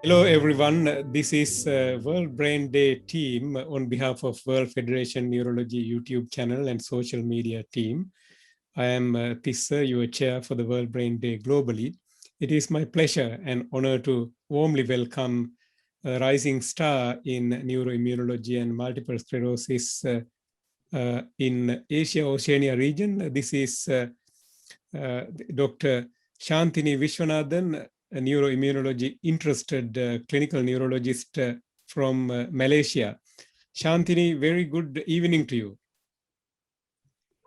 Hello, everyone. This is World Brain Day team on behalf of World Federation Neurology YouTube channel and social media team. I am Tissa, your chair for the World Brain Day globally. It is my pleasure and honor to warmly welcome a rising star in neuroimmunology and multiple sclerosis in Asia-Oceania region. This is Dr. Shanthi Viswanathan, a neuroimmunology interested clinical neurologist from Malaysia. Shanthi, very good evening to you.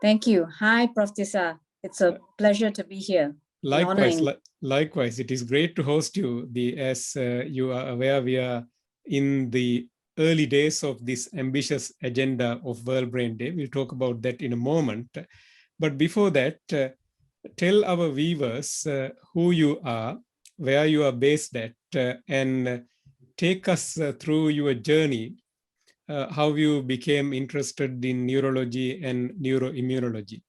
Thank you. Hi, Prof. Tissa. It's a pleasure to be here. Likewise, it is great to host you. As you are aware, we are in the early days of this ambitious agenda of World Brain Day. We'll talk about that in a moment. But before that, tell our viewers who you are, where you are based at, and take us through your journey, how you became interested in neurology and neuroimmunology.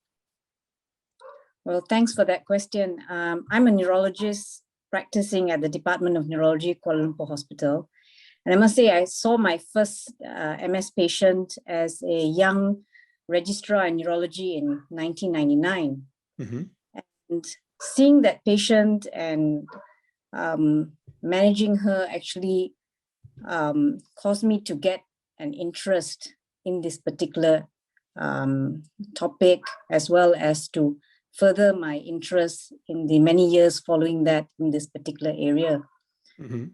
Well, thanks for that question. I'm a neurologist practicing at the Department of Neurology, Kuala Lumpur Hospital. And I must say, I saw my first MS patient as a young registrar in neurology in 1999. Mm-hmm. And seeing that patient and managing her actually caused me to get an interest in this particular topic, as well as to further my interest in the many years following that in this particular area. Mm-hmm.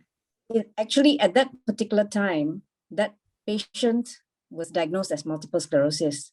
Actually, at that particular time, that patient was diagnosed as multiple sclerosis.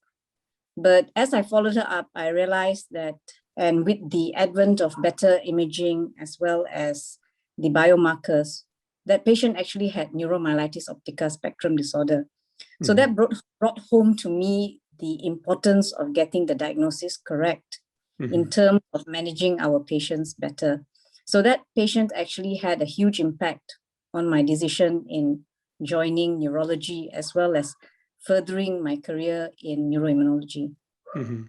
But as I followed her up, I realized that, and with the advent of better imaging as well as the biomarkers, that patient actually had neuromyelitis optica spectrum disorder. Mm-hmm. So that brought home to me the importance of getting the diagnosis correct, mm-hmm, in terms of managing our patients better. So that patient actually had a huge impact on my decision in joining neurology, as well as furthering my career in neuroimmunology. Mm-hmm.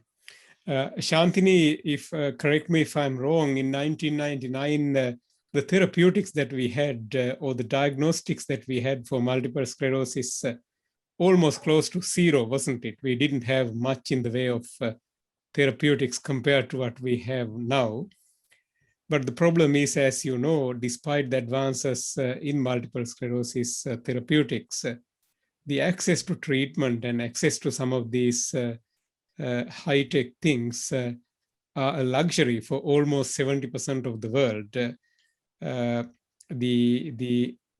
Shanthi, correct me if I'm wrong, in 1999, the therapeutics that we had, or the diagnostics that we had for multiple sclerosis, almost close to zero, wasn't it? We didn't have much in the way of therapeutics compared to what we have now. But the problem is, as you know, despite the advances in multiple sclerosis therapeutics, the access to treatment and access to some of these high-tech things are a luxury for almost 70% of the world.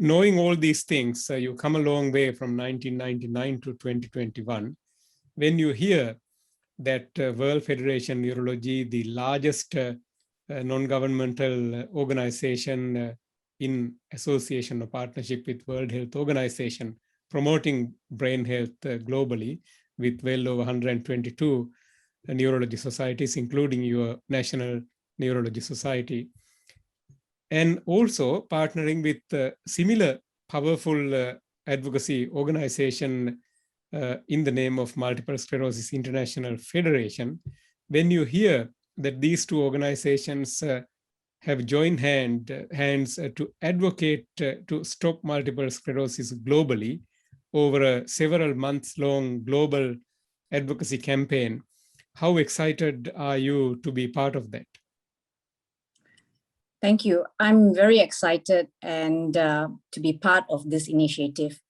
Knowing all these things, you come a long way from 1999 to 2021. When you hear that World Federation Neurology, the largest non-governmental organization in association or partnership with World Health Organization, promoting brain health globally with well over 122 neurology societies, including your National Neurology Society, and also partnering with similar powerful advocacy organization in the name of Multiple Sclerosis International Federation. When you hear that these two organizations have joined hands to advocate to stop multiple sclerosis globally over a several months long global advocacy campaign, how excited are you to be part of that? Thank you. I'm very excited and to be part of this initiative.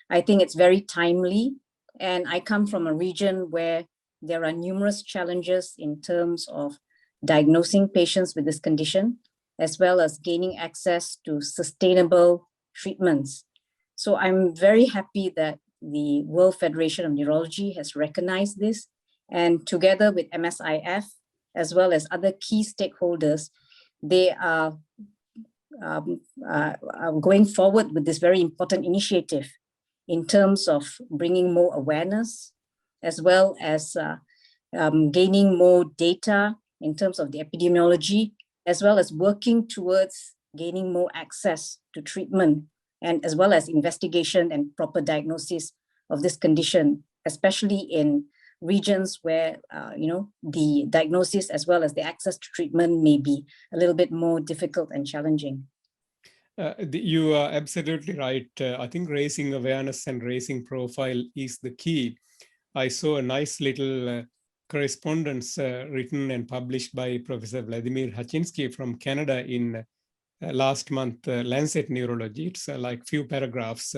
I think it's very timely, and I come from a region where there are numerous challenges in terms of diagnosing patients with this condition, as well as gaining access to sustainable treatments. So I'm very happy that the World Federation of Neurology has recognized this, and together with MSIF, as well as other key stakeholders, they are going forward with this very important initiative in terms of bringing more awareness, as well as gaining more data in terms of the epidemiology, as well as working towards gaining more access to treatment, and as well as investigation and proper diagnosis of this condition, especially in regions where, the diagnosis as well as the access to treatment may be a little bit more difficult and challenging. You are absolutely right. I think raising awareness and raising profile is the key. I saw a nice little correspondence written and published by Professor Vladimir Hachinsky from Canada in last month, Lancet Neurology. It's like few paragraphs,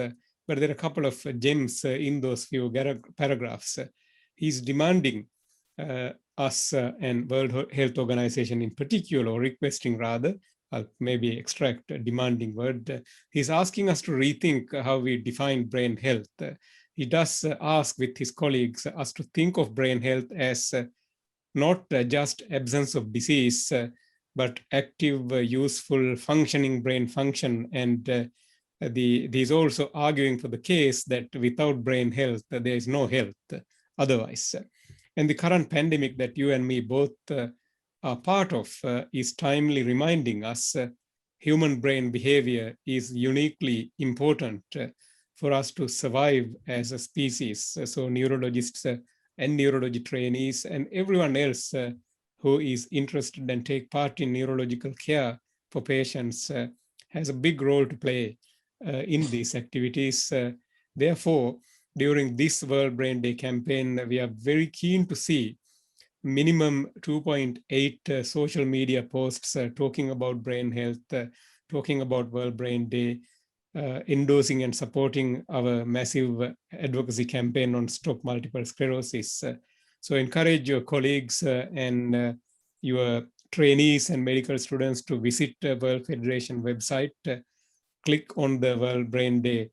but there are a couple of gems in those few paragraphs. He's demanding us and World Health Organization in particular, or requesting rather, I'll maybe extract a demanding word. He's asking us to rethink how we define brain health. He does ask with his colleagues us to think of brain health as not just absence of disease, but active, useful, functioning brain function. And he's also arguing for the case that without brain health, there is no health otherwise. And the current pandemic that you and me both are part of is timely reminding us human brain behavior is uniquely important for us to survive as a species. So neurologists and neurology trainees and everyone else who is interested and take part in neurological care for patients has a big role to play in these activities. Therefore, during this World Brain Day campaign, we are very keen to see minimum 2.8 social media posts talking about brain health, talking about World Brain Day, endorsing and supporting our massive advocacy campaign on Stop Multiple Sclerosis. So encourage your colleagues and your trainees and medical students to visit the World Federation website, click on the World Brain Day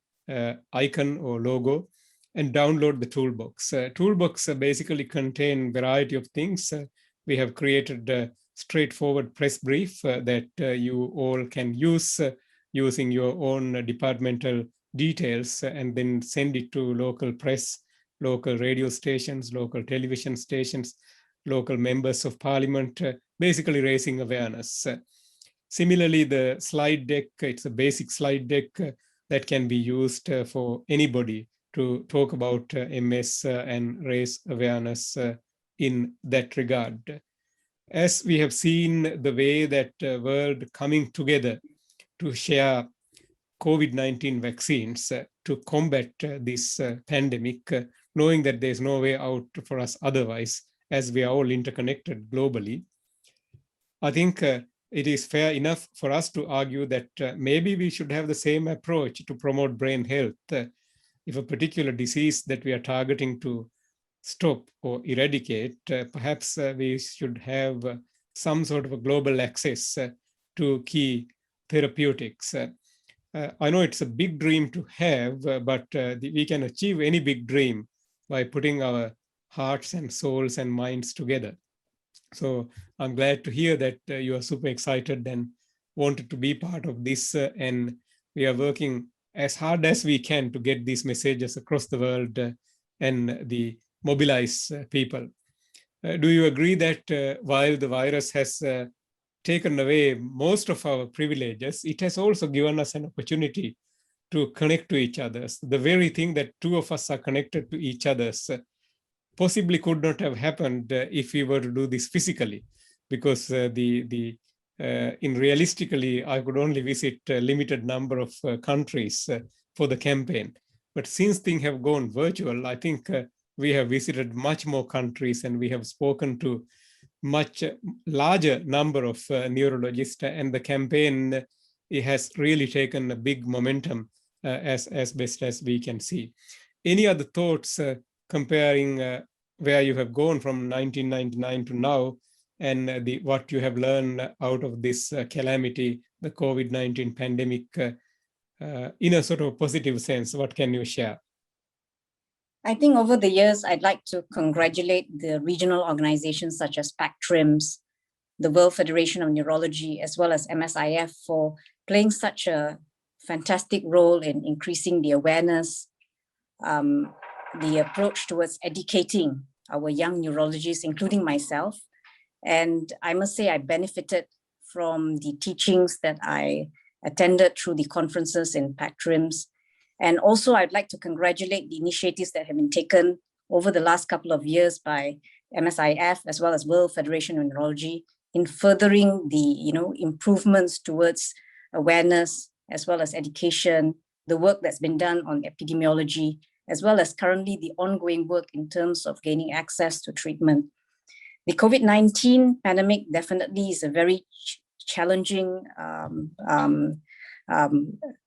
icon or logo, and download the toolbox. Toolbox basically contain variety of things. We have created a straightforward press brief that you all can use using your own departmental details and then send it to local press, local radio stations, local television stations, local members of parliament, basically raising awareness. Similarly, the slide deck, it's a basic slide deck that can be used for anybody to talk about MS and raise awareness in that regard. As we have seen the way that world coming together to share COVID-19 vaccines to combat this pandemic, knowing that there's no way out for us otherwise, as we are all interconnected globally, I think it is fair enough for us to argue that maybe we should have the same approach to promote brain health. If a particular disease that we are targeting to stop or eradicate, perhaps we should have some sort of a global access to key therapeutics. I know it's a big dream to have, but we can achieve any big dream by putting our hearts and souls and minds together. So I'm glad to hear that you are super excited and wanted to be part of this, and we are working as hard as we can to get these messages across the world and the mobilize people. Do you agree that while the virus has taken away most of our privileges, it has also given us an opportunity to connect to each other? The very thing that two of us are connected to each other possibly could not have happened if we were to do this physically, because in realistically, I could only visit a limited number of countries for the campaign. But since things have gone virtual, I think we have visited much more countries and we have spoken to much larger number of neurologists, and the campaign it has really taken a big momentum as best as we can see. Any other thoughts comparing where you have gone from 1999 to now, and what you have learned out of this calamity, the COVID-19 pandemic, in a sort of positive sense? What can you share? I think over the years, I'd like to congratulate the regional organizations such as PACTRIMS, the World Federation of Neurology, as well as MSIF for playing such a fantastic role in increasing the awareness, the approach towards educating our young neurologists, including myself. And I must say I benefited from the teachings that I attended through the conferences in PACTRIMS. And also I'd like to congratulate the initiatives that have been taken over the last couple of years by MSIF as well as World Federation of Neurology in furthering the improvements towards awareness as well as education, the work that's been done on epidemiology, as well as currently the ongoing work in terms of gaining access to treatment. The COVID-19 pandemic definitely is a very challenging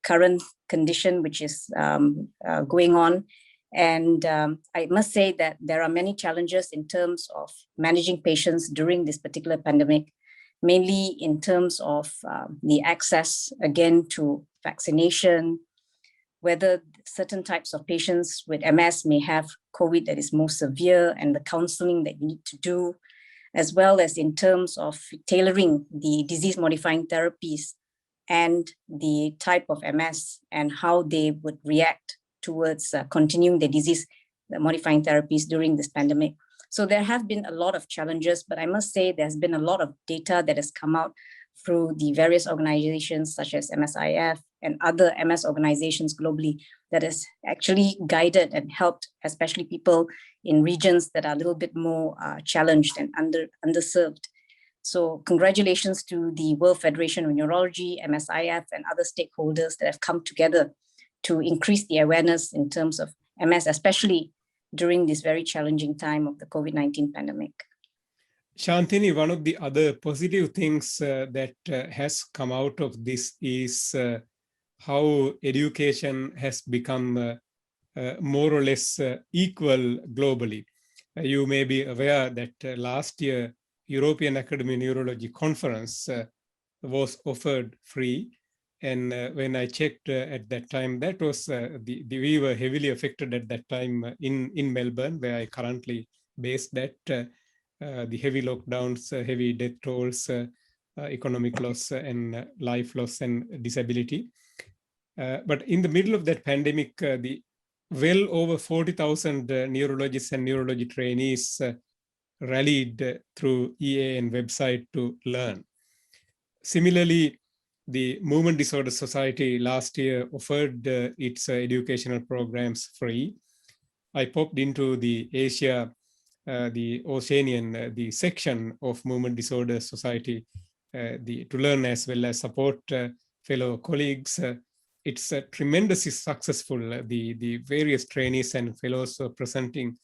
current condition which is going on. And I must say that there are many challenges in terms of managing patients during this particular pandemic, mainly in terms of the access, again, to vaccination, whether certain types of patients with MS may have COVID that is more severe and the counseling that you need to do, as well as in terms of tailoring the disease-modifying therapies and the type of MS and how they would react towards continuing the disease-modifying therapies during this pandemic. So there have been a lot of challenges, but I must say there's been a lot of data that has come out through the various organizations such as MSIF and other MS organizations globally that has actually guided and helped, especially people in regions that are a little bit more challenged and underserved. So congratulations to the World Federation of Neurology, MSIF, and other stakeholders that have come together to increase the awareness in terms of MS, especially during this very challenging time of the COVID-19 pandemic. Shanthini, one of the other positive things that has come out of this is how education has become more or less equal globally. You may be aware that last year, European Academy of Neurology conference was offered free. And when I checked at that time, that was, we were heavily affected at that time in Melbourne, where I currently based that. The heavy lockdowns, heavy death tolls, economic loss and life loss and disability. But in the middle of that pandemic, the well over 40,000 neurologists and neurology trainees rallied through EA and website to learn. Similarly, the Movement Disorder Society last year offered its educational programs free. I popped into the Asia, the Oceanian, the section of Movement Disorder Society to learn as well as support fellow colleagues. It's tremendously successful. The various trainees and fellows are presenting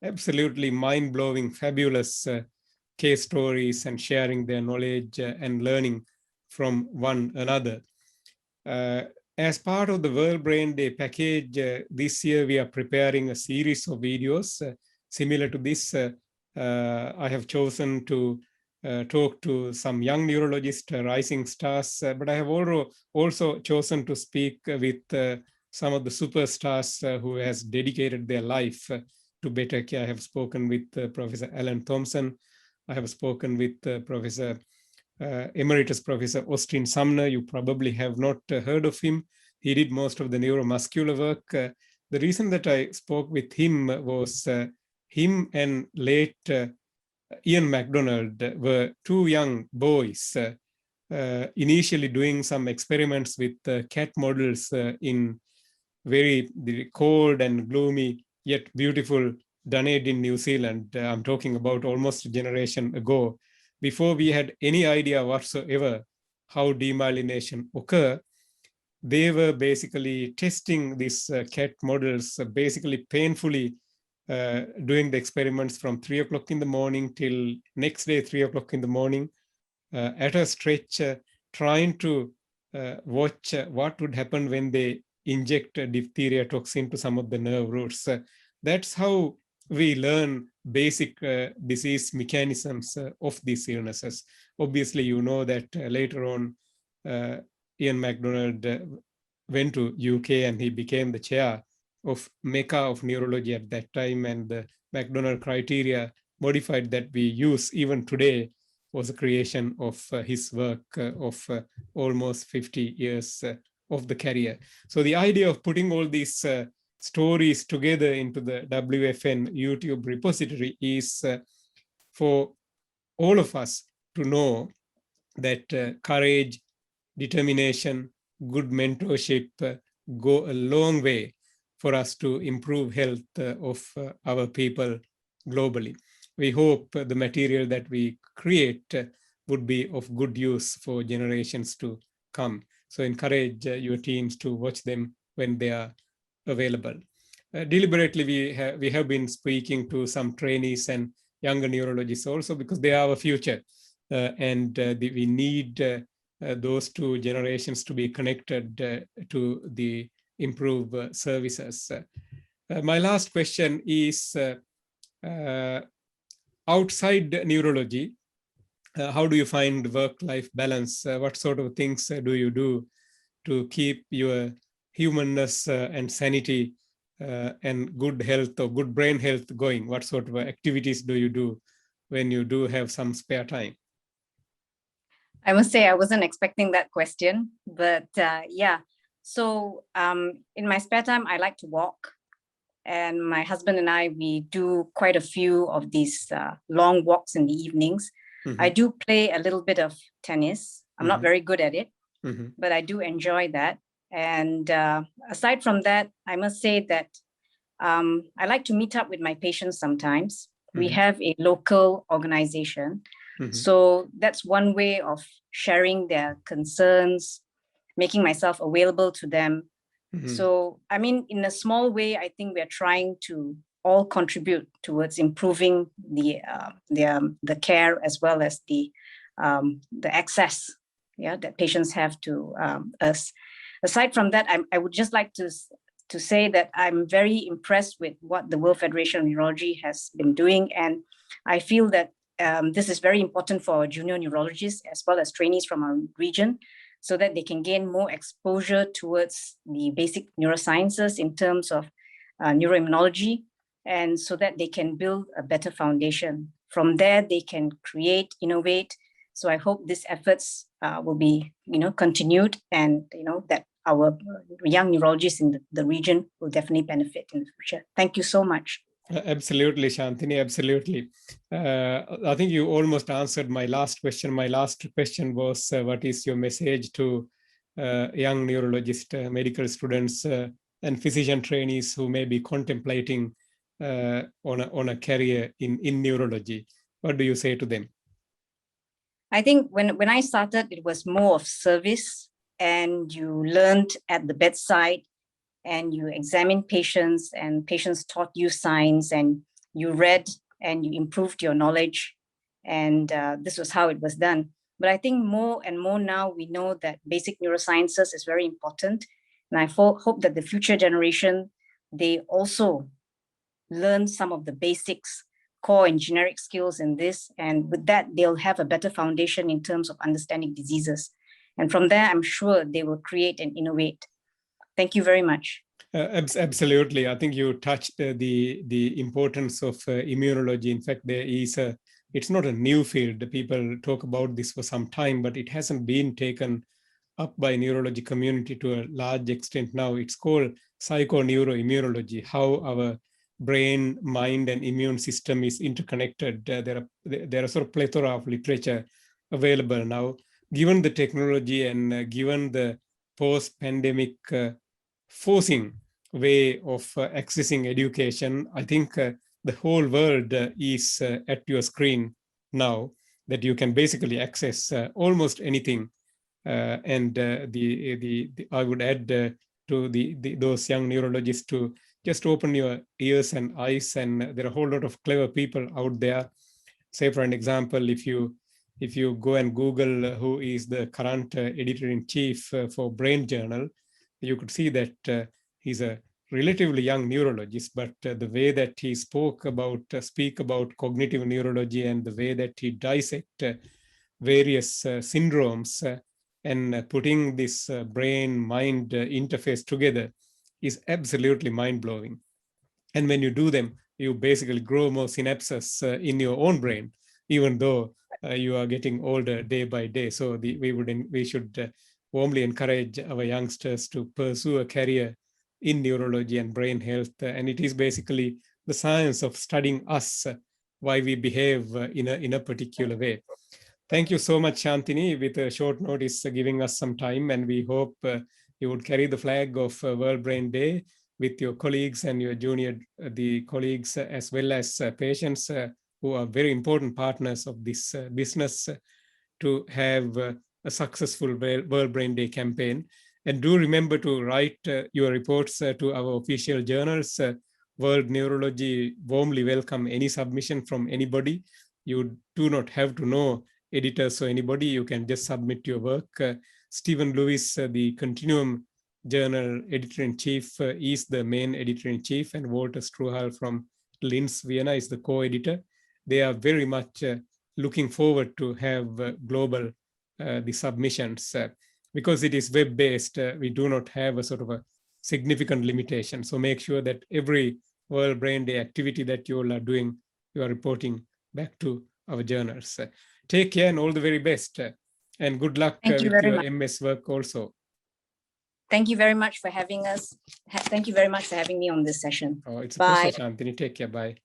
absolutely mind-blowing, fabulous case stories and sharing their knowledge and learning from one another. As part of the World Brain Day package, this year we are preparing a series of videos similar to this. I have chosen to talk to some young neurologists, rising stars, but I have also chosen to speak with some of the superstars who has dedicated their life to better care. I have spoken with Professor Alan Thompson. I have spoken with Emeritus Professor Austin Sumner. You probably have not heard of him. He did most of the neuromuscular work. The reason that I spoke with him was him and late Ian MacDonald were two young boys initially doing some experiments with cat models in very cold and gloomy yet beautiful Dunedin, New Zealand. I'm talking about almost a generation ago, before we had any idea whatsoever how demyelination occurs. They were basically testing these cat models, basically painfully doing the experiments from 3 o'clock in the morning till next day, 3 o'clock in the morning, at a stretch, trying to watch what would happen when they inject a diphtheria toxin to some of the nerve roots. That's how we learn basic disease mechanisms of these illnesses. Obviously, you know that later on, Ian MacDonald went to UK and he became the chair of Mecca of Neurology at that time, and the MacDonald criteria modified that we use even today was a creation of his work of almost 50 years of the career. So the idea of putting all these stories together into the WFN YouTube repository is for all of us to know that courage, determination, good mentorship go a long way for us to improve health of our people globally. We hope the material that we create would be of good use for generations to come. So encourage your teams to watch them when they are available. Deliberately, we have been speaking to some trainees and younger neurologists also, because they are our future. We need those two generations to be connected to the improved services. My last question is, outside neurology, how do you find work-life balance? What sort of things do you do to keep your humanness and sanity and good health or good brain health going? What sort of activities do you do when you do have some spare time? I must say I wasn't expecting that question, but yeah. So in my spare time, I like to walk. And my husband and I, we do quite a few of these long walks in the evenings. Mm-hmm. I do play a little bit of tennis. I'm not very good at it, but I do enjoy that. And aside from that, I must say that I like to meet up with my patients sometimes. We have a local organization. So that's one way of sharing their concerns, making myself available to them. So, I mean, in a small way, I think we're trying to all contribute towards improving the care as well as the access, that patients have to us. Aside from that, I would just like to say that I'm very impressed with what the World Federation of Neurology has been doing, and I feel that this is very important for our junior neurologists as well as trainees from our region, so that they can gain more exposure towards the basic neurosciences in terms of neuroimmunology, and so that they can build a better foundation. From there, they can create, innovate. So I hope these efforts will be, continued, and that our young neurologists in the region will definitely benefit in the future. Thank you so much. Absolutely, Shanthini, absolutely. I think you almost answered my last question. My last question was, what is your message to young neurologist, medical students and physician trainees who may be contemplating on a career in neurology? What do you say to them? I think when I started, it was more of service, and you learned at the bedside, and you examined patients, and patients taught you science, and you read and you improved your knowledge. And this was how it was done. But I think more and more now we know that basic neurosciences is very important. And I hope that the future generation, they also learn some of the basics, core and generic skills in this. And with that, they'll have a better foundation in terms of understanding diseases. And from there, I'm sure they will create and innovate. Thank you very much. Absolutely. I think you touched the importance of immunology. In fact, it's not a new field. The people talk about this for some time, but it hasn't been taken up by neurology community to a large extent now. It's called psychoneuroimmunology, how our brain, mind, and immune system is interconnected. There are sort of plethora of literature available now. Given the technology and given the post-pandemic forcing way of accessing education, I think the whole world is at your screen now, that you can basically access almost anything. I would add to those young neurologists to just open your ears and eyes, and there are a whole lot of clever people out there. Say, for an example, if you go and Google who is the current editor-in-chief for Brain Journal, you could see that he's a relatively young neurologist, but the way that he speak about cognitive neurology and the way that he dissect various syndromes and putting this brain-mind interface together is absolutely mind-blowing. And when you do them, you basically grow more synapses in your own brain, even though you are getting older day by day. So we should warmly encourage our youngsters to pursue a career in neurology and brain health. And it is basically the science of studying us, why we behave in a particular way. Thank you so much, Shanthini, with a short notice giving us some time. And we hope you would carry the flag of World Brain Day with your colleagues and your junior, the colleagues, as well as patients who are very important partners of this business to have a successful World Brain Day campaign. And do remember to write your reports to our official journals. World Neurology warmly welcome any submission from anybody. You do not have to know editors or anybody. You can just submit your work. Stephen Lewis, the Continuum Journal editor-in-chief, is the main editor-in-chief, and Walter Struhal from Linz, Vienna is the co-editor. They are very much looking forward to have global the submissions. Because it is web-based, we do not have a sort of a significant limitation. So make sure that every World Brain Day activity that you all are doing, you are reporting back to our journals. Take care and all the very best. And good luck with your MS work also. Thank you very much for having us. Thank you very much for having me on this session. Oh, it's a Bye. pleasure, Shanthi. Take care. Bye.